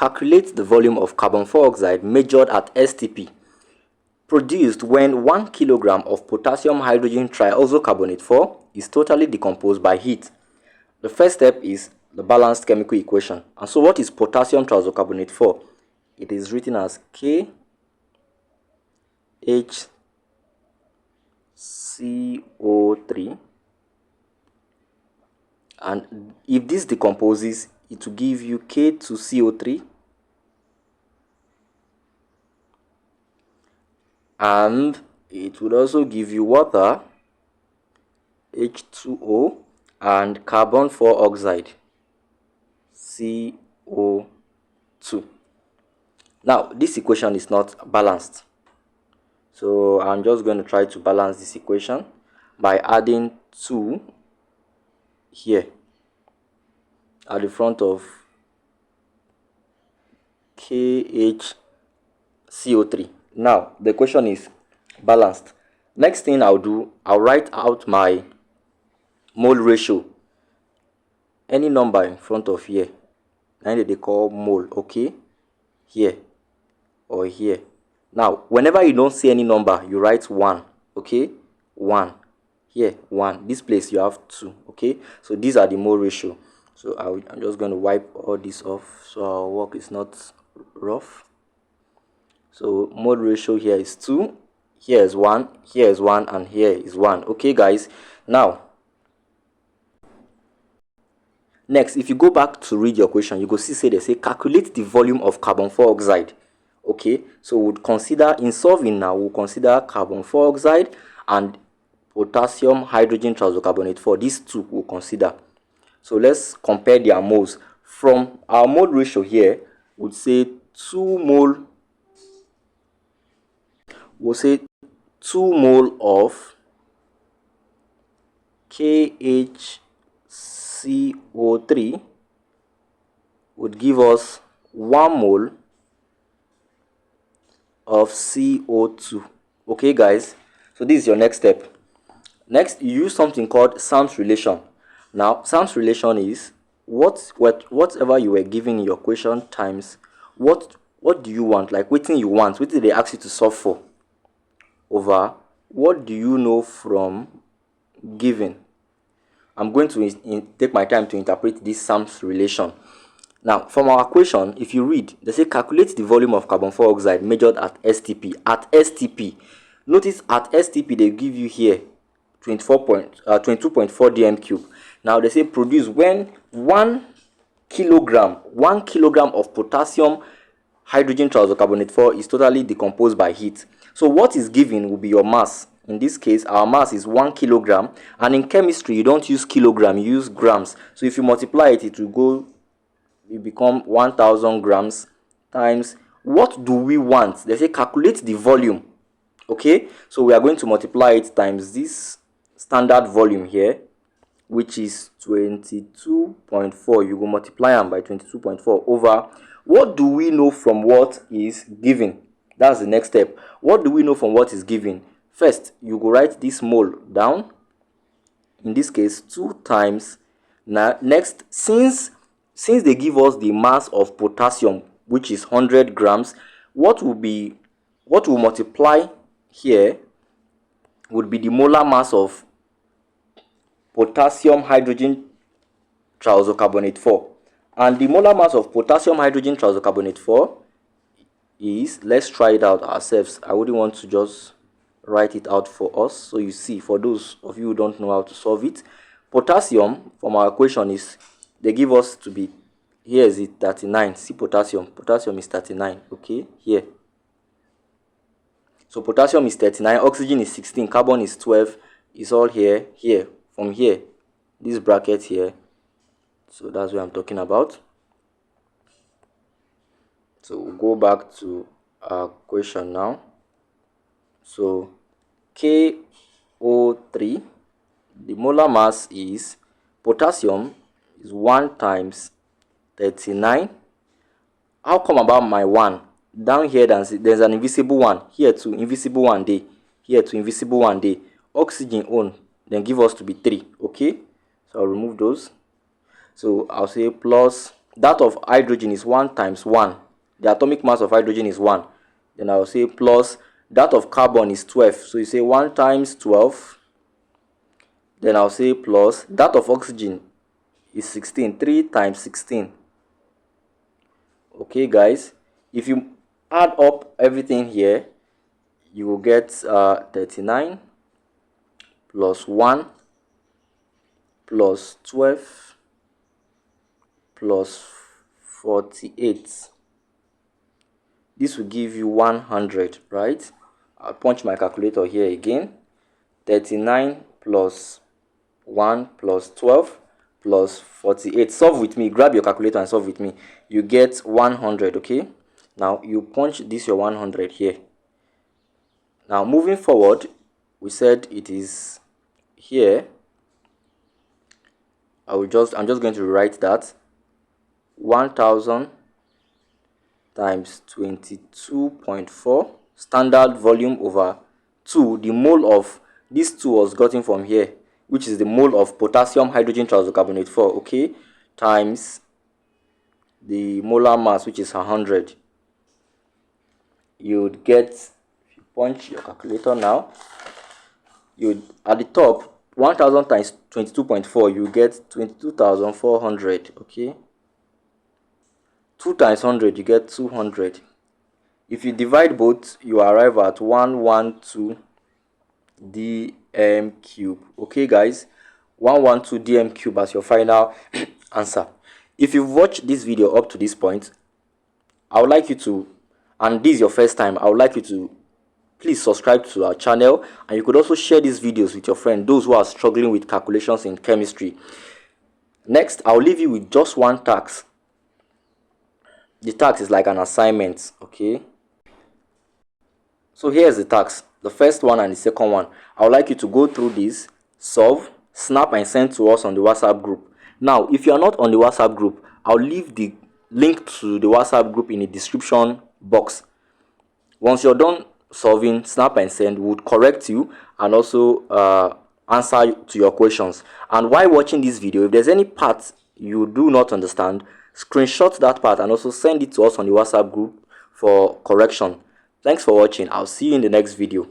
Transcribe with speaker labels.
Speaker 1: calculate the volume of carbon dioxide measured at STP produced when 1 kilogram of potassium hydrogen triisocarbonate 4 is totally decomposed by heat. The first step is the balanced chemical equation. And so what is potassium triisocarbonate 4? It is written as KHCO3, and if this decomposes, it will give you K2CO3 and it would also give you water, H2O, and carbon dioxide, CO2. Now this equation is not balanced, so I'm just going to try to balance this equation by adding 2 here at the front of KHCO3. Now the equation is balanced. Next thing I'll do, I'll write out my mole ratio. Any number in front of here, and they call mole, okay? Here or here. Now whenever you don't see any number, you write 1, okay? 1 here, 1. This place you have 2, okay? So these are the mole ratio. So I'm just going to wipe all this off so our work is not rough. So mole ratio here is 2, here is 1, here is 1, and here is 1. Okay guys, now next, if you go back to read your question, you go see they say calculate the volume of carbon dioxide. Okay, so we'll consider in solving now, we'll consider carbon dioxide and potassium hydrogen triisocarbonate 4. These two we'll consider. So let's compare their moles. From our mole ratio here, we'll say 2 mole. We'll say 2 mole of KHCO3 would give us 1 mole of CO2. Okay guys, so this is your next step. Next, you use something called Sam's relation. Now Sam's relation is whatever you were given in your question times what do you want, like what thing you want, what did they ask you to solve for, over what do you know from given. I'm going to take my time to interpret this Sam's relation. Now, from our equation, if you read, they say calculate the volume of carbon dioxide measured at STP. At STP, notice at STP they give you here 22.4 dm cube. Now they say produce when 1 kilogram of potassium hydrogen triisocarbonate 4 is totally decomposed by heat. So what is given will be your mass. In this case, our mass is 1 kilogram, and in chemistry you don't use kilogram, you use grams. So if you multiply it, it will become 1000 grams times what do we want. They say calculate the volume. Okay, so we are going to multiply it times this standard volume here, which is 22.4. you will multiply them by 22.4 over what do we know from what is given. That's the next step. What do we know from what is given? First, you go write this mole down. In this case, 2 times. Now, next, since they give us the mass of potassium, which is 100 grams, what will multiply here would be the molar mass of potassium hydrogen triisocarbonate 4. And the molar mass of potassium hydrogen triisocarbonate 4 is, let's try it out ourselves. I wouldn't want to just write it out for us. So you see, for those of you who don't know how to solve it, potassium from our equation is, they give us to be, here is it 39. See potassium is 39. Okay, here. So potassium is 39, oxygen is 16, carbon is 12, is all here, from here, this bracket here. So that's what I'm talking about. So we'll go back to our question now. So KO3, the molar mass is, potassium is 1 times 39. How come about my 1? Down here there's an invisible 1. Here too, invisible 1 day. Here too, invisible 1 day. Oxygen on, then give us to be 3. Okay, so I'll remove those. So I'll say plus that of hydrogen is 1 times 1. The atomic mass of hydrogen is 1. Then I'll say plus that of carbon is 12. So you say 1 times 12. Then I'll say plus that of oxygen is 16. 3 times 16. Okay, guys. If you add up everything here, you will get 39 plus 1 plus 12 plus 48. This will give you 100, right? I'll punch my calculator here again. 39 plus 1 plus 12 plus 48. Solve with me. Grab your calculator and solve with me. You get 100, okay? Now you punch this your 100 here. Now moving forward, we said it is here. I'm just going to write that 1000 times 22.4 standard volume over 2. The mole of this 2 was gotten from here, which is the mole of potassium hydrogen triisocarbonate 4, okay, times the molar mass, which is 100. You would get, if you punch your calculator now, you at the top 1000 times 22.4, you get 22,400, okay. 2 times 100, you get 200. If you divide both, you arrive at 112 dm cube. Okay, guys, 112 dm cube as your final answer. If you've watched this video up to this point, I would like you to, and this is your first time, I would like you to please subscribe to our channel, and you could also share these videos with your friends, those who are struggling with calculations in chemistry. Next, I'll leave you with just one task. The task is like an assignment, okay? So here's the task, the first one and the second one. I would like you to go through this, solve, snap and send to us on the WhatsApp group. Now, if you are not on the WhatsApp group, I'll leave the link to the WhatsApp group in the description box. Once you're done solving, snap and send, we would correct you and also answer to your questions. And while watching this video, if there's any part you do not understand, screenshot that part and also send it to us on the WhatsApp group for correction. Thanks for watching. I'll see you in the next video.